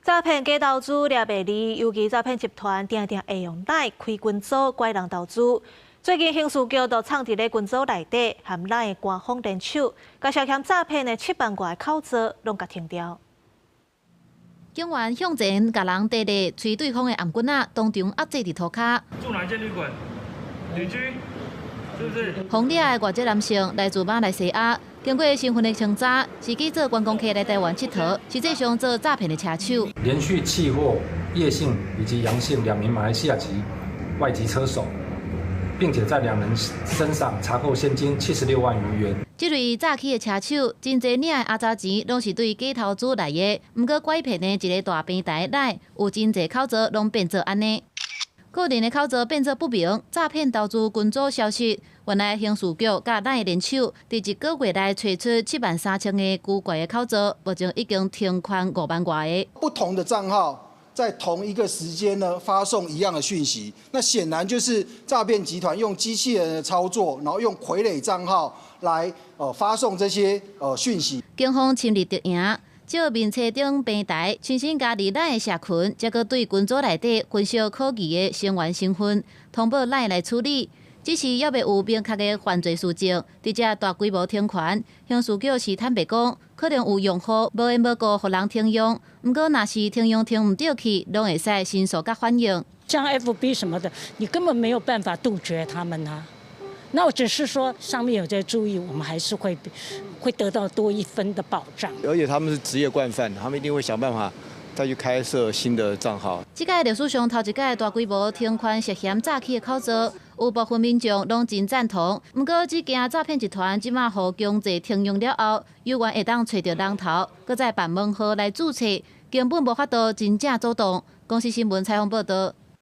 诈骗假投资掠袂离，尤其诈骗集团常常会用赖开群组拐人投资。最近刑事局就藏伫咧群组内底，含赖的官方联手，甲涉嫌诈骗的7万外口罩拢甲停掉。警员向前甲人地地吹对方的颔棍仔，当场压制伫涂骹。住哪一间旅馆？旅居，是不是？红领的外籍男性来自马来西亚，经过身份的称查，是去做观光客来台湾佚佗，实际上做诈骗的车手。连续弃获叶姓以及杨姓2名马来西亚籍外籍车手，并且在2人身上查扣现金76万余元。这类诈欺的车手，真侪领的压榨钱拢是对假投资来的，不过拐骗的一个大平台内，有真侪口罩拢变做安尼。个人的口罩变作不明，诈骗投资群组消息。原来刑事局甲咱的联手，伫1个月内找出7万3千个古怪的口罩，目前已经停款5万外个。不同的账号在同一个时间呢发送一样的讯息，那显然就是诈骗集团用机器人的操作，然后用傀儡账号来发送这些讯息。警方亲力得赢。照面册顶平台，重新加入咱的社群，再搁对群组内底分析可疑的成员身份，通报咱来处理。只是还未有明确的犯罪事证，直接大规模停权。刑事局是坦白讲，可能有用户无缘无故互人停用，不过若是停用停唔对去，拢会使申诉甲反映。像 FB 什么的，你根本没有办法杜绝他们啊。那我只是说上面有在注意，我们还是会得到多1分的保障。而且他们是职业惯犯，他们一定会想办法再去开设新的账号。这届历史上头一届大规模停权涉嫌诈欺的口罩，有部分民众拢真赞同。不过，只惊诈骗集团即马互强制停用了后，有缘会当找到人头，搁再办门号来注册，根本无法度真正主动。公司新闻采访报道。